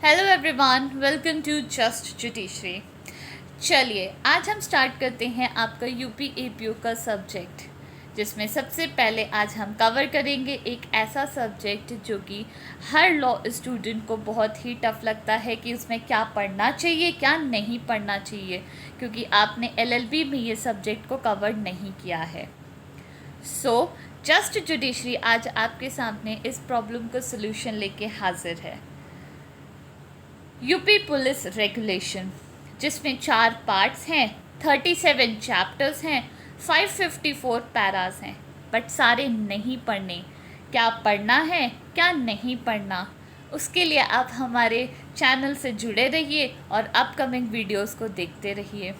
Hello everyone, welcome to just judiciary. चलिए आज हम स्टार्ट करते हैं आपका यूपी एपीओ का सब्जेक्ट, जिसमें सबसे पहले आज हम कवर करेंगे एक ऐसा सब्जेक्ट जो कि हर लॉ स्टूडेंट को बहुत ही टफ लगता है कि उसमें क्या पढ़ना चाहिए क्या नहीं पढ़ना चाहिए, क्योंकि आपने एलएलबी में ये सब्जेक्ट को कवर नहीं किया है। सो जस्ट जुडिशरी आज आपके सामने इस प्रॉब्लम का सोल्यूशन लेके हाजिर है। यूपी पुलिस रेगुलेशन, जिसमें 4 पार्ट्स हैं, 37 चैप्टर्स हैं, 554 पैरास हैं, बट सारे नहीं पढ़ने। क्या पढ़ना है क्या नहीं पढ़ना, उसके लिए आप हमारे चैनल से जुड़े रहिए और अपकमिंग वीडियोस को देखते रहिए।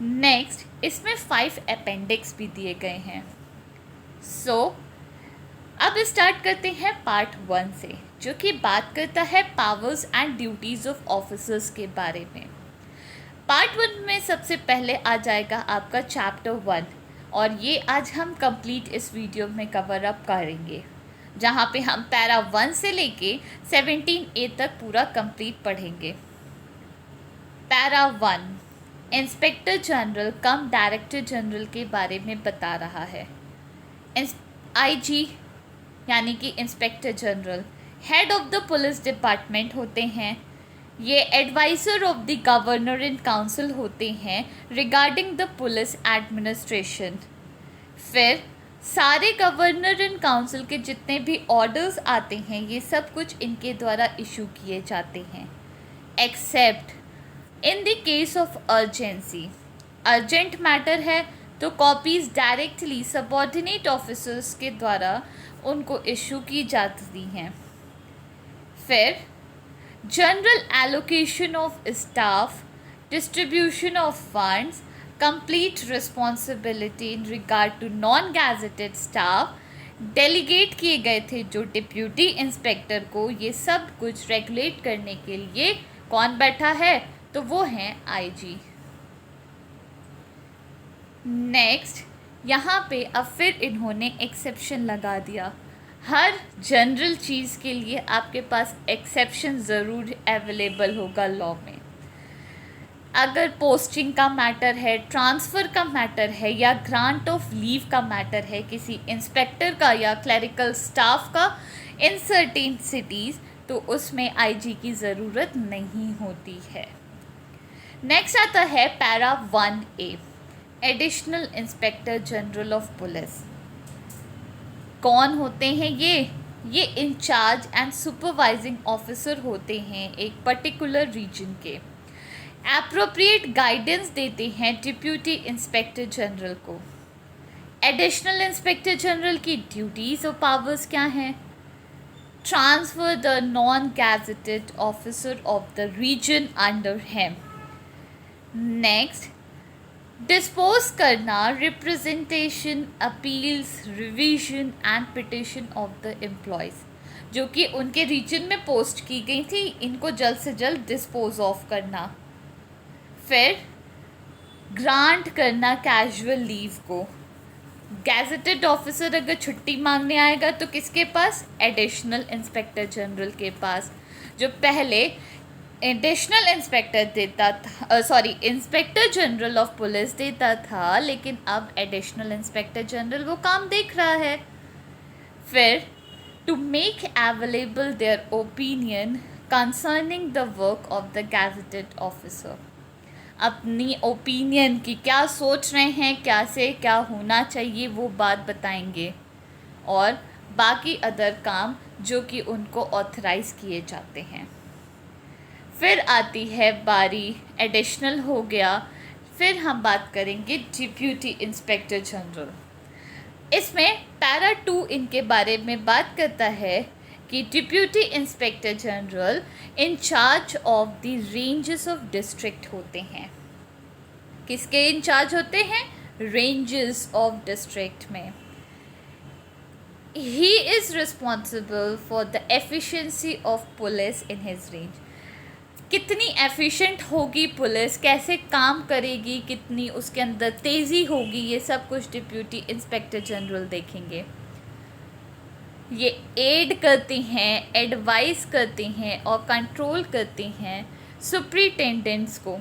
नेक्स्ट, इसमें 5 अपेंडिक्स भी दिए गए हैं। अब स्टार्ट करते हैं पार्ट 1 से, जो कि बात करता है powers and duties of officers के बारे में। पार्ट 1 में सबसे पहले आ जाएगा आपका चैप्टर 1, और ये आज हम कंप्लीट इस वीडियो में कवर अप करेंगे, जहाँ पे हम पैरा 1 से लेके 17A तक पूरा कंप्लीट पढ़ेंगे। Para 1 inspector general cum director general के बारे में बता रहा है। आईजी यानी कि inspector general head of the police department होते हैं। ये adviser of the governor in council होते हैं रिगार्डिंग द पुलिस एडमिनिस्ट्रेशन। फिर सारे गवर्नर इन काउंसिल के जितने भी ऑर्डर्स आते हैं ये सब कुछ इनके द्वारा इशू किए जाते हैं, accept in the case of urgency. Urgent matter है तो कॉपीज़ डायरेक्टली सबऑर्डिनेट ऑफिसर्स के द्वारा उनको इशू की जाती हैं। फिर general allocation of staff, distribution of funds, complete responsibility in regard to non gazetted staff delegate किए गए थे जो डिप्यूटी इंस्पेक्टर को। ये सब कुछ रेगुलेट करने के लिए कौन बैठा है, तो वो हैं आईजी। नेक्स्ट, यहाँ पे अब फिर इन्होंने एक्सेप्शन लगा दिया। हर जनरल चीज़ के लिए आपके पास एक्सेप्शन ज़रूर अवेलेबल होगा लॉ में। अगर पोस्टिंग का मैटर है, ट्रांसफ़र का मैटर है, या ग्रांट ऑफ लीव का मैटर है किसी इंस्पेक्टर का या क्लरिकल स्टाफ का इन सर्टेन सिटीज़, तो उसमें आईजी की ज़रूरत नहीं होती है। नेक्स्ट आता है para 1A additional inspector general of police. कौन होते हैं ये इंचार्ज एंड सुपरवाइजिंग ऑफिसर होते हैं एक पर्टिकुलर रीजन के। एप्रोप्रिएट गाइडेंस देते हैं डिप्यूटी इंस्पेक्टर जनरल को। एडिशनल इंस्पेक्टर जनरल की ड्यूटीज़ और पावर्स क्या हैं? Transfer the non gazetted officer of the region under him. Next, dispose करना representation, appeals, revision and petition of the employees, जो कि उनके रीजन में पोस्ट की गई थी, इनको जल्द से जल्द डिस्पोज ऑफ करना। फिर ग्रांट करना कैजुअल लीव को। गैजेटेड ऑफिसर अगर छुट्टी मांगने आएगा तो किसके पास? एडिशनल इंस्पेक्टर जनरल के पास, जो पहले एडिशनल इंस्पेक्टर देता था, इंस्पेक्टर जनरल ऑफ पुलिस देता था, लेकिन अब एडिशनल इंस्पेक्टर जनरल वो काम देख रहा है। फिर to make available their opinion concerning the work of the gazetted officer. अपनी ओपिनियन की क्या सोच रहे हैं, क्या से क्या होना चाहिए वो बात बताएंगे, और बाकी अदर काम जो कि उनको ऑथराइज़ किए जाते हैं। फिर आती है बारी, एडिशनल हो गया। फिर हम बात करेंगे डिप्यूटी इंस्पेक्टर जनरल। इसमें पैरा 2 इनके बारे में बात करता है कि deputy inspector general in charge of the ranges of district होते हैं। किसके इंचार्ज होते हैं? रेंजेस ऑफ डिस्ट्रिक्ट में। He is responsible for the efficiency of police in his range. कितनी एफिशिएंट होगी पुलिस, कैसे काम करेगी, कितनी उसके अंदर तेज़ी होगी, ये सब कुछ डिप्यूटी इंस्पेक्टर जनरल देखेंगे। ये एड करते हैं, एडवाइस करते हैं और कंट्रोल करते हैं सुपरिटेंडेंट्स को।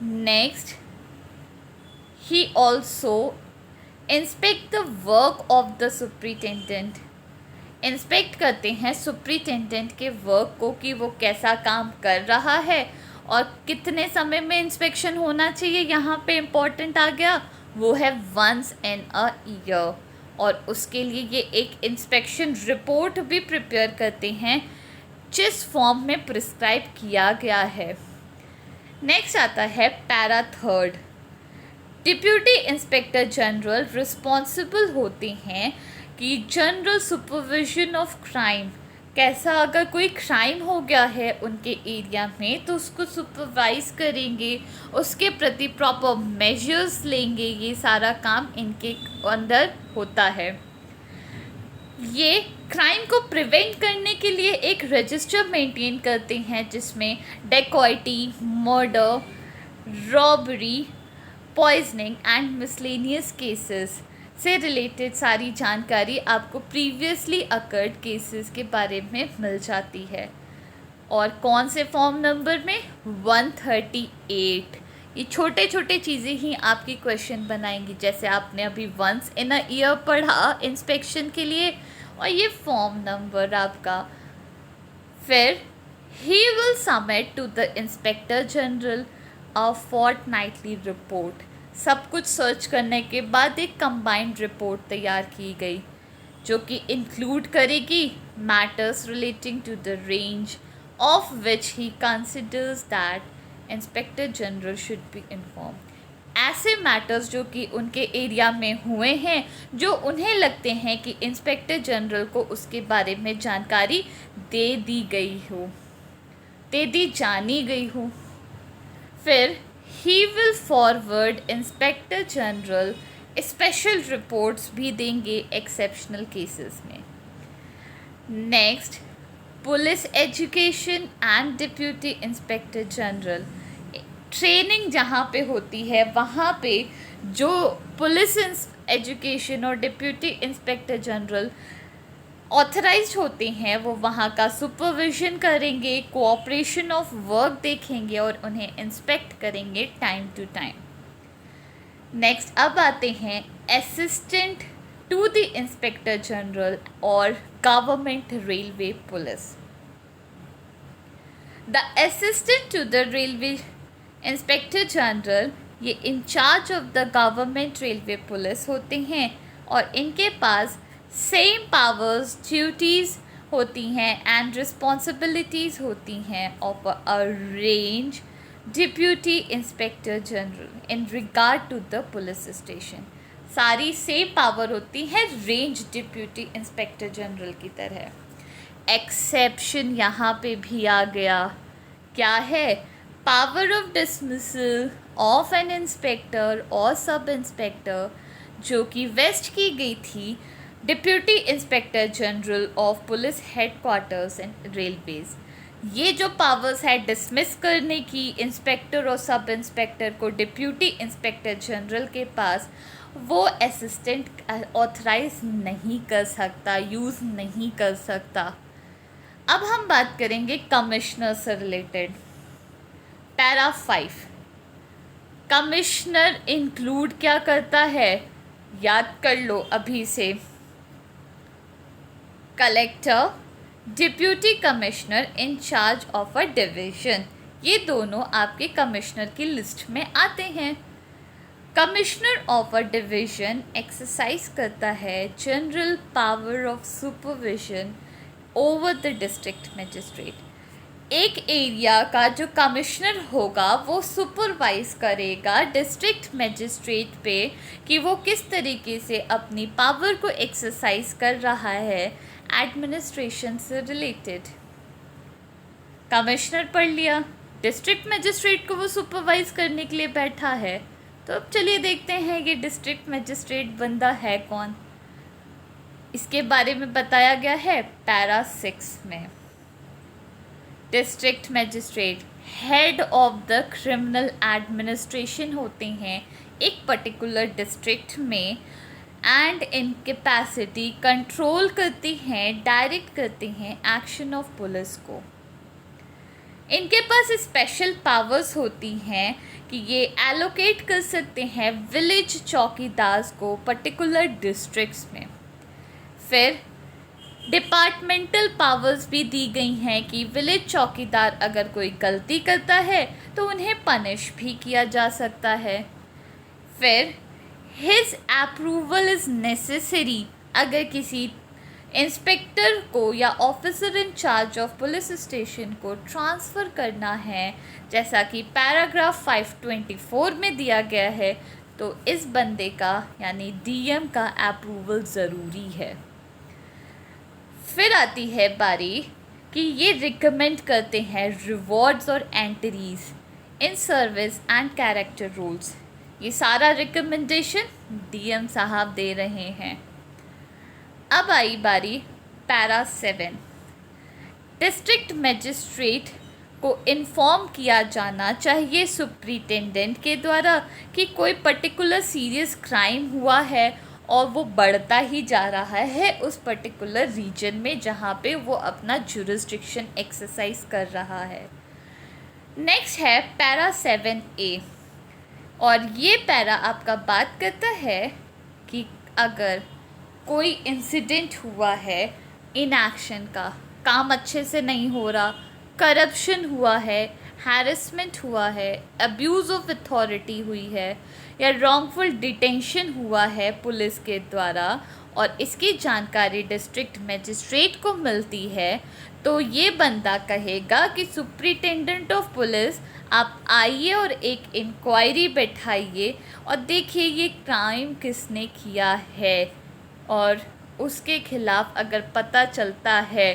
Next, he also inspect the work of the superintendent. Inspect करते हैं सुपरिटेंडेंट के वर्क को कि वो कैसा काम कर रहा है और कितने समय में इंस्पेक्शन होना चाहिए। यहाँ पे इम्पोर्टेंट आ गया, वो है वंस इन अ ईयर, और उसके लिए ये एक इंस्पेक्शन रिपोर्ट भी प्रिपेयर करते हैं जिस फॉर्म में प्रिस्क्राइब किया गया है। नेक्स्ट आता है para third. Deputy inspector general responsible होते हैं कि जनरल सुपरविजन ऑफ क्राइम, कैसा अगर कोई क्राइम हो गया है उनके एरिया में तो उसको सुपरवाइज करेंगे, उसके प्रति प्रॉपर मेजर्स लेंगे। ये सारा काम इनके अंदर होता है। ये क्राइम को प्रिवेंट करने के लिए एक रजिस्टर मेंटेन करते हैं जिसमें dacoity, murder, robbery, poisoning and miscellaneous cases से रिलेटेड सारी जानकारी आपको प्रीवियसली अकर्ड केसेस के बारे में मिल जाती है। और कौन से फॉर्म नंबर में? 138। ये छोटे छोटे चीज़ें ही आपकी क्वेश्चन बनाएंगी, जैसे आपने अभी वंस इन अ ईयर पढ़ा इंस्पेक्शन के लिए, और ये फॉर्म नंबर आपका। फिर he will submit to the inspector general a fortnightly report. सब कुछ सर्च करने के बाद एक कंबाइंड रिपोर्ट तैयार की गई जो कि इंक्लूड करेगी matters relating to the range of which he considers that inspector general should be inform. ऐसे मैटर्स जो कि उनके एरिया में हुए हैं, जो उन्हें लगते हैं कि इंस्पेक्टर जनरल को उसके बारे में जानकारी दे दी गई हो, दे दी जानी गई हो। फिर he will forward inspector general special reports भी देंगे एक्सेप्शनल केसेस में। Next, police education and deputy inspector general. Training जहाँ पे होती है वहाँ पे जो पुलिस एजुकेशन और डिप्यूटी इंस्पेक्टर जनरल ऑथराइज्ड होते हैं वो वहाँ का सुपरविजन करेंगे, कोऑपरेशन ऑफ वर्क देखेंगे और उन्हें इंस्पेक्ट करेंगे टाइम टू टाइम। नेक्स्ट, अब आते हैं assistant to the inspector general और government railway police. The assistant to the railway inspector general ये incharge of the government railway police होते हैं और इनके पास सेम पावर्स, ड्यूटीज़ होती हैं एंड रिस्पॉन्सिबिलिटीज़ होती हैं of a range deputy inspector general in regard to the police station. सारी सेम पावर होती है रेंज डिप्यूटी इंस्पेक्टर जनरल की तरह। एक्सेप्शन यहाँ पे भी आ गया। क्या है? Power of dismissal of an inspector और सब इंस्पेक्टर जो कि वेस्ट की गई थी deputy inspector general of police headquarters and railways. ये जो पावर्स है डिसमिस करने की इंस्पेक्टर और सब इंस्पेक्टर को डिप्यूटी इंस्पेक्टर जनरल के पास, वो असिस्टेंट ऑथराइज नहीं कर सकता, यूज़ नहीं कर सकता। अब हम बात करेंगे कमिश्नर से रिलेटेड। पैरा 5, कमिश्नर इंक्लूड क्या करता है? याद कर लो अभी से। Collector, deputy commissioner in charge of a division, ये दोनों आपके कमिश्नर की लिस्ट में आते हैं। Commissioner of a division exercise करता है general power of supervision over the district magistrate. एक एरिया का जो कमिश्नर होगा वो सुपरवाइज करेगा डिस्ट्रिक्ट मजिस्ट्रेट पे कि वो किस तरीके से अपनी पावर को एक्सरसाइज कर रहा है एडमिनिस्ट्रेशन से रिलेटेड। कमिश्नर पढ़ लिया, डिस्ट्रिक्ट मजिस्ट्रेट को वो सुपरवाइज करने के लिए बैठा है। तो अब चलिए देखते हैं ये डिस्ट्रिक्ट मजिस्ट्रेट बंदा है कौन। इसके बारे में बताया गया है पैरा 6 में। District magistrate head of the criminal administration होते हैं एक पर्टिकुलर डिस्ट्रिक्ट में एंड इनकैपेसिटी कंट्रोल करती हैं, डायरेक्ट करती हैं एक्शन ऑफ पुलिस को। इनके पास स्पेशल पावर्स होती हैं कि ये एलोकेट कर सकते हैं विलेज चौकीदार को पर्टिकुलर डिस्ट्रिक्ट्स में। फिर डिपार्टमेंटल पावर्स भी दी गई हैं कि विलेज चौकीदार अगर कोई गलती करता है तो उन्हें पनिश भी किया जा सकता है। फिर हिज अप्रूवल इज़ नेसेसरी, अगर किसी इंस्पेक्टर को या officer in charge of police station को ट्रांसफ़र करना है, जैसा कि पैराग्राफ 524 में दिया गया है, तो इस बंदे का यानी डीएम का अप्रूवल ज़रूरी है। फिर आती है बारी कि ये रिकमेंड करते हैं रिवॉर्ड्स और entries in service and character rules. ये सारा रिकमेंडेशन डीएम साहब दे रहे हैं। अब आई बारी पैरा 7। डिस्ट्रिक्ट मजिस्ट्रेट को इन्फॉर्म किया जाना चाहिए सुप्रिटेंडेंट के द्वारा कि कोई पर्टिकुलर सीरियस क्राइम हुआ है और वो बढ़ता ही जा रहा है उस पर्टिकुलर रीजन में जहाँ पे वो अपना जुरिस्डिक्शन एक्सरसाइज कर रहा है। नेक्स्ट है पैरा 7A, और ये पैरा आपका बात करता है कि अगर कोई इंसिडेंट हुआ है इनएक्शन का, काम अच्छे से नहीं हो रहा, करप्शन हुआ है, हैरेसमेंट हुआ है, अब्यूज़ ऑफ अथॉरिटी हुई है या रॉन्गफुल डिटेंशन हुआ है पुलिस के द्वारा और इसकी जानकारी डिस्ट्रिक्ट मजिस्ट्रेट को मिलती है, तो ये बंदा कहेगा कि सुप्रिटेंडेंट ऑफ पुलिस आप आइए और एक इंक्वायरी बैठाइए और देखिए ये क्राइम किसने किया है, और उसके खिलाफ़ अगर पता चलता है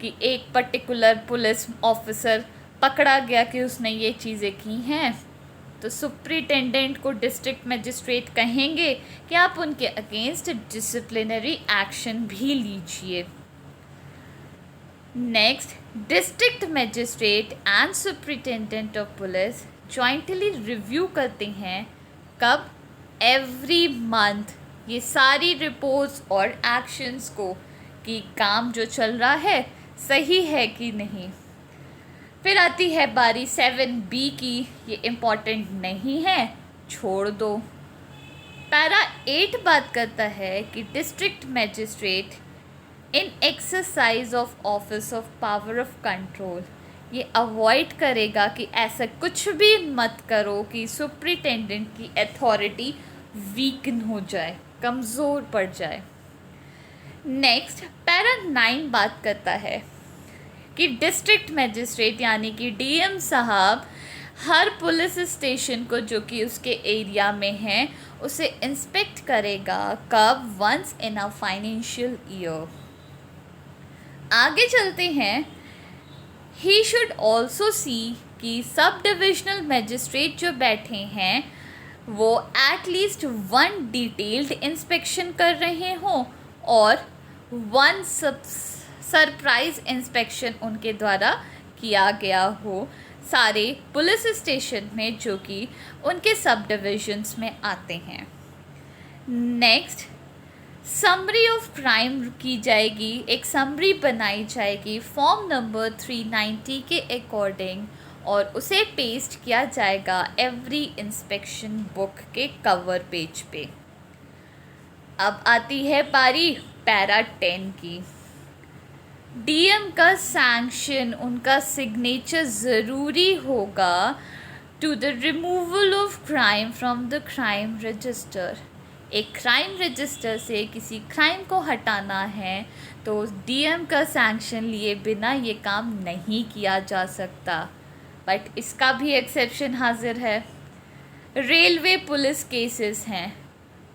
कि एक पर्टिकुलर पुलिस ऑफिसर पकड़ा गया कि उसने ये चीज़ें की हैं, तो सुप्रिटेंडेंट को डिस्ट्रिक्ट मजिस्ट्रेट कहेंगे कि आप उनके अगेंस्ट डिसिप्लिनरी एक्शन भी लीजिए। Next, district magistrate and superintendent of police jointly review करते हैं कब, एवरी मंथ, ये सारी रिपोर्ट्स और एक्शंस को कि काम जो चल रहा है सही है कि नहीं। फिर आती है बारी 7B की, ये इम्पॉर्टेंट नहीं है, छोड़ दो। पैरा 8 बात करता है कि district magistrate in exercise of office of power of control, ये अवॉइड करेगा कि ऐसा कुछ भी मत करो कि सुप्रिटेंडेंट की अथॉरिटी वीकन हो जाए, कमज़ोर पड़ जाए। नेक्स्ट, पैरा 9 बात करता है कि डिस्ट्रिक्ट मजिस्ट्रेट यानी कि डीएम साहब हर पुलिस स्टेशन को जो कि उसके एरिया में है उसे इंस्पेक्ट करेगा कब, once in a financial year. आगे चलते हैं, ही शुड ऑल्सो सी कि सब डिविजनल मजिस्ट्रेट जो बैठे हैं वो एटलीस्ट 1 डिटेल्ड इंस्पेक्शन कर रहे हों और 1 सरप्राइज इंस्पेक्शन उनके द्वारा किया गया हो सारे पुलिस स्टेशन में जो कि उनके सब डिविजन्स में आते हैं। नेक्स्ट, समरी ऑफ क्राइम की जाएगी, एक समरी बनाई जाएगी फॉर्म नंबर 390 के अकॉर्डिंग और उसे पेस्ट किया जाएगा एवरी इंस्पेक्शन बुक के कवर पेज पे। अब आती है बारी पैरा 10 की। डीएम का सैंक्शन, उनका सिग्नेचर ज़रूरी होगा to the removal of crime from the crime register. एक क्राइम रजिस्टर से किसी क्राइम को हटाना है तो डीएम का सैंक्शन लिए बिना ये काम नहीं किया जा सकता, बट इसका भी एक्सेप्शन हाजिर है। रेलवे पुलिस केसेस हैं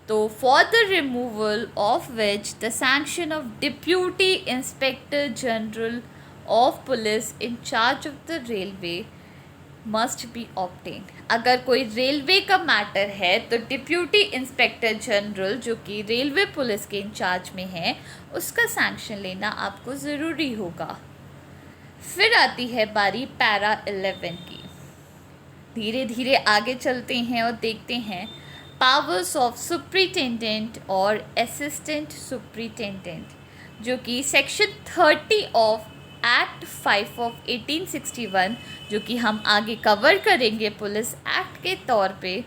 तो for the removal of which the sanction of deputy inspector general of police in charge of the railway must be obtained. अगर कोई रेलवे का मैटर है तो डिप्यूटी इंस्पेक्टर जनरल जो कि रेलवे पुलिस के इंचार्ज में है उसका सैंक्शन लेना आपको ज़रूरी होगा। फिर आती है बारी पैरा 11 की। धीरे धीरे आगे चलते हैं और देखते हैं पावर्स ऑफ सुप्रिटेंडेंट और असिस्टेंट सुप्रिटेंडेंट, जो कि सेक्शन 30 ऑफ एक्ट 5 ऑफ 1861, जो कि हम आगे कवर करेंगे पुलिस एक्ट के तौर पे,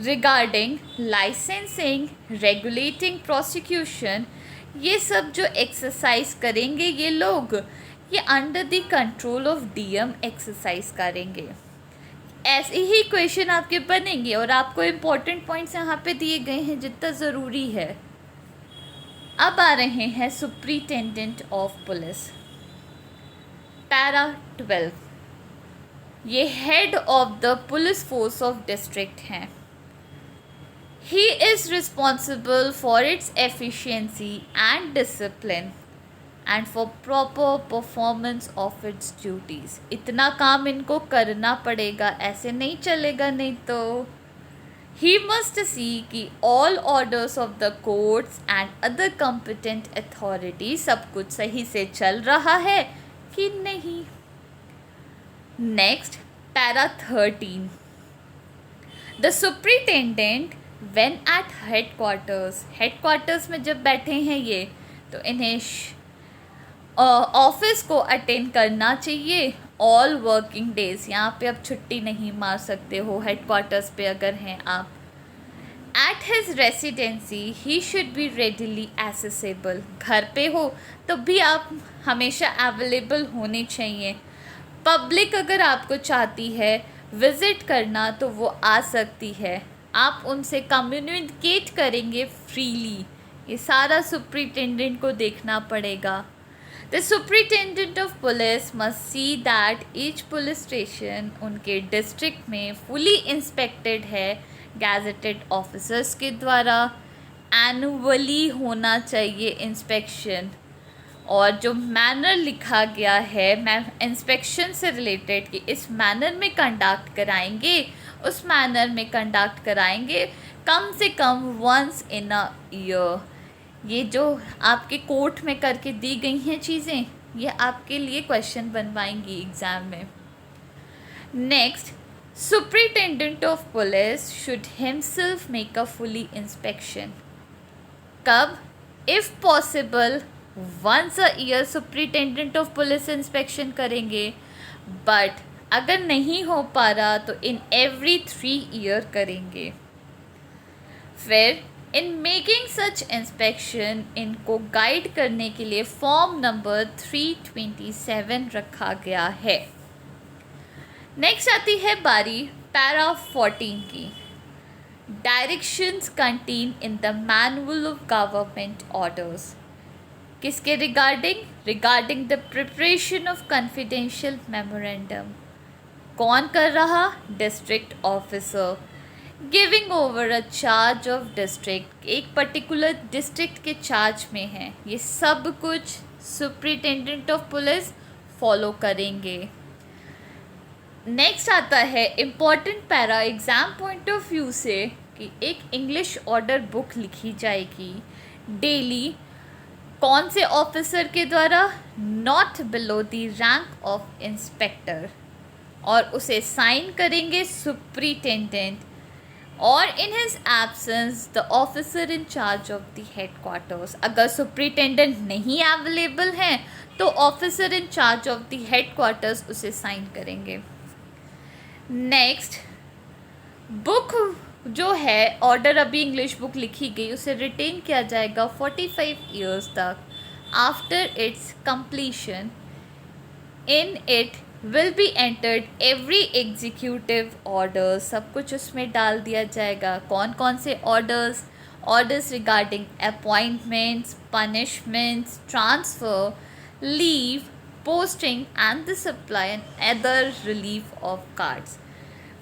रिगार्डिंग लाइसेंसिंग, रेगुलेटिंग प्रोसिक्यूशन, ये सब जो एक्सरसाइज करेंगे ये लोग, ये under the control of DM exercise करेंगे। ऐसे ही क्वेश्चन आपके बनेंगे और आपको इम्पोर्टेंट पॉइंट्स यहाँ पे दिए गए हैं जितना ज़रूरी है। अब आ रहे हैं सुप्रिटेंडेंट ऑफ पुलिस, पैरा 12। ये head of the police force of district हैं। He is responsible for its efficiency and discipline and for proper performance of its duties. इतना काम इनको करना पड़ेगा, ऐसे नहीं चलेगा नहीं तो। He must see कि all orders of the courts and other competent authorities सब कुछ सही से चल रहा है कि नहीं। Next, para 13. The superintendent when at headquarters में जब बैठे हैं ये, तो इन्हें ऑफिस को अटेंड करना चाहिए ऑल वर्किंग डेज। यहाँ पे अब छुट्टी नहीं मार सकते हो हेडक्वार्टर्स पे अगर हैं आप। At his residency he should be readily accessible. घर पे हो तो भी आप हमेशा अवेलेबल होने चाहिए। पब्लिक अगर आपको चाहती है विज़िट करना तो वो आ सकती है, आप उनसे कम्युनिकेट करेंगे फ्रीली। ये सारा सुप्रिटेंडेंट को देखना पड़ेगा। The superintendent of police must see that each police station उनके डिस्ट्रिक्ट में फुली इंस्पेक्टेड है गैजेटेड ऑफिसर्स के द्वारा। एनुअली होना चाहिए इंस्पेक्शन, और जो मैनर लिखा गया है इंस्पेक्शन से रिलेटेड कि इस मैनर में कंडक्ट कराएंगे, उस मैनर में कंडक्ट कराएंगे कम से come once in a year. ये जो आपके कोर्ट में करके दी गई हैं चीज़ें, ये आपके लिए क्वेश्चन बनवाएंगी एग्ज़ाम में। Next, superintendent of police should himself make a fully inspection. कब? If possible once a year superintendent of police inspection करेंगे, बट अगर नहीं हो पा रहा तो इन एवरी 3 ईयर करेंगे। फिर इन मेकिंग सच इंस्पेक्शन इनको गाइड करने के लिए फॉर्म नंबर 327 रखा गया है। नेक्स्ट आती है बारी पैरा 14 की। Directions contain in the manual of government orders. किसके regarding the preparation of confidential memorandum. कौन कर रहा? District officer. Giving over a charge of district, एक पर्टिकुलर डिस्ट्रिक्ट के चार्ज में है। ये सब कुछ सुप्रिटेंडेंट ऑफ पुलिस फॉलो करेंगे। नेक्स्ट आता है important para exam point of view से कि एक इंग्लिश ऑर्डर बुक लिखी जाएगी डेली। कौन से ऑफिसर के द्वारा? Not below the rank of inspector, और उसे साइन करेंगे सुप्रिटेंडेंट, और in his absence the officer in charge of the headquarters. अगर सुप्रिटेंडेंट नहीं अवेलेबल हैं तो officer in charge of the headquarters उसे साइन करेंगे। नेक्स्ट, बुक जो है ऑर्डर, अभी इंग्लिश बुक लिखी गई, उसे रिटेन किया जाएगा 45 ईयर्स तक। After it's completion in it will be entered every executive order. सब कुछ उसमें डाल दिया जाएगा। कौन कौन से orders? Orders regarding appointments, punishments, transfer, leave, posting and the supply and other relief of cards.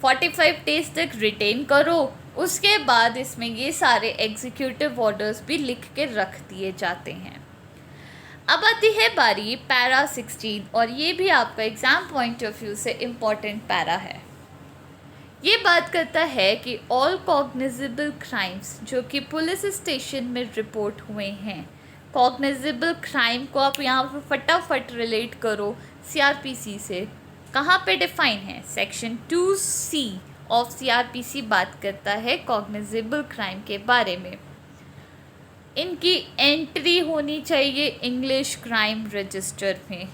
45 days तक रिटेन करो, उसके बाद इसमें ये सारे एग्जीक्यूटिव ऑर्डर्स भी लिख के रख दिए जाते हैं। अब आती है बारी पैरा 16, और ये भी आपका एग्ज़ाम पॉइंट ऑफ व्यू से इम्पॉर्टेंट पैरा है। ये बात करता है कि ऑल कॉग्निजेबल क्राइम्स जो कि पुलिस स्टेशन में रिपोर्ट हुए हैं, कॉग्निजेबल क्राइम को आप यहाँ पर फटाफट रिलेट करो सीआरपीसी से। कहाँ पे डिफाइन है? सेक्शन 2C ऑफ CRPC बात करता है कॉग्निजेबल क्राइम के बारे में। इनकी एंट्री होनी चाहिए इंग्लिश क्राइम रजिस्टर में।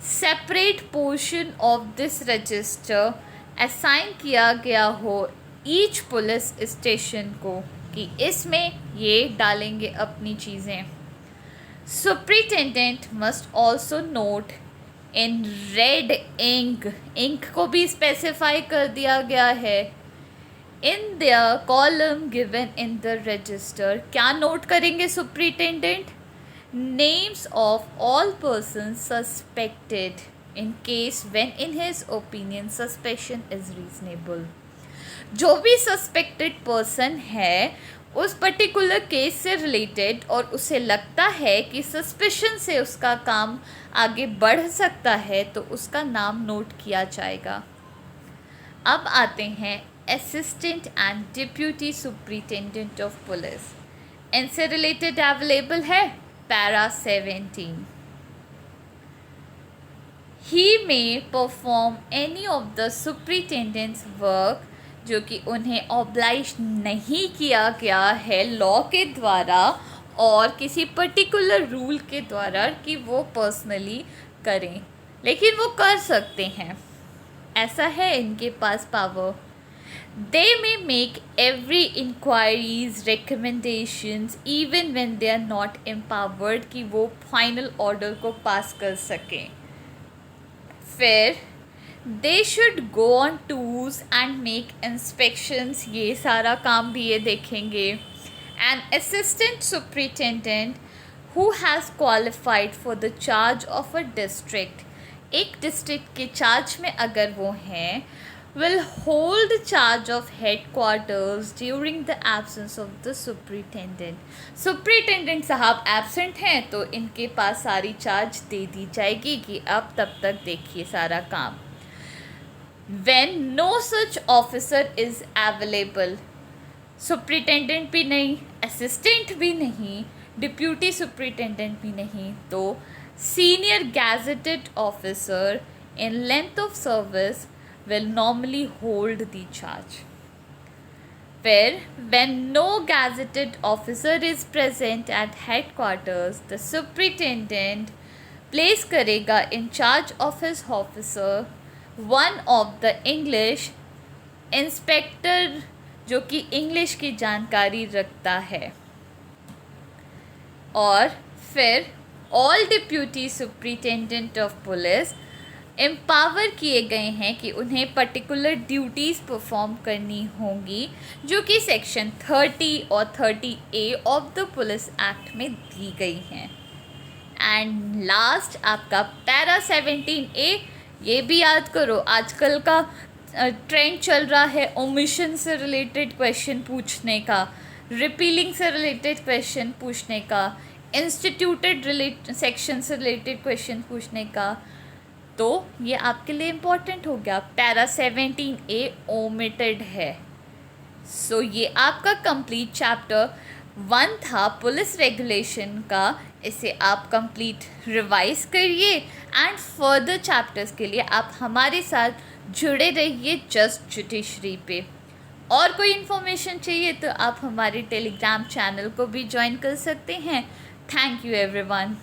Separate portion of this register assign किया गया हो ईच पुलिस स्टेशन को कि इसमें ये डालेंगे अपनी चीज़ें। Superintendent must also note in red ink को भी स्पेसिफाई कर दिया गया है in the column given in the register. क्या नोट करेंगे superintendent? Names of all person suspected in case when in his opinion suspicion is reasonable. जो भी सस्पेक्टेड पर्सन है उस पर्टिकुलर केस से रिलेटेड और उसे लगता है कि सस्पिशन से उसका काम आगे बढ़ सकता है तो उसका नाम नोट किया जाएगा। अब आते हैं assistant and deputy superintendent of police. इनसे रिलेटेड अवेलेबल है para 17। He may perform any of the superintendents work जो कि उन्हें ऑब्लाइज नहीं किया गया है लॉ के द्वारा और किसी पर्टिकुलर रूल के द्वारा कि वो पर्सनली करें, लेकिन वो कर सकते हैं, ऐसा है इनके पास power. They may make every inquiries recommendations even when they are not empowered कि वो फाइनल ऑर्डर को पास कर सकें। फिर they should go on tours and make inspections, ये सारा काम भी ये देखेंगे। An assistant superintendent who has qualified for the charge of a district, एक डिस्ट्रिक्ट के चार्ज में अगर वो हैं, will hold charge of headquarters during the absence of the superintendent। Superintendent साहब एब्सेंट हैं तो इनके पास सारी चार्ज दे दी जाएगी कि अब तब तक देखिए सारा काम। When no such officer is available, superintendent भी नहीं, असिस्टेंट भी नहीं, डिप्यूटी सुप्रिटेंडेंट भी नहीं, तो senior gazetted officer in length of service will normally hold the charge. Where when no gazetted officer is present at headquarters, the superintendent place करेगा in charge of his officer one of the English inspector जो कि English की जानकारी रखता है। और फिर all deputy superintendent of police empower किए गए हैं कि उन्हें पर्टिकुलर ड्यूटीज़ परफॉर्म करनी होंगी जो कि सेक्शन 30 और 30A of the police act में दी गई हैं। एंड लास्ट आपका पैरा 17A, ये भी याद करो, आजकल का ट्रेंड चल रहा है ओमिशन से रिलेटेड क्वेश्चन पूछने का, रिपीलिंग से रिलेटेड क्वेश्चन पूछने का, इंस्टीट्यूटेड सेक्शन से रिलेटेड क्वेश्चन पूछने का, तो ये आपके लिए इम्पॉर्टेंट हो गया। पैरा 17A ओमिटेड है। सो ये आपका कंप्लीट चैप्टर 1 था पुलिस रेगुलेशन का। इसे आप कंप्लीट रिवाइज करिए एंड फर्दर चैप्टर्स के लिए आप हमारे साथ जुड़े रहिए जस्ट जुडिशरी पे। और कोई इन्फॉर्मेशन चाहिए तो आप हमारे टेलीग्राम चैनल को भी ज्वाइन कर सकते हैं। Thank you everyone.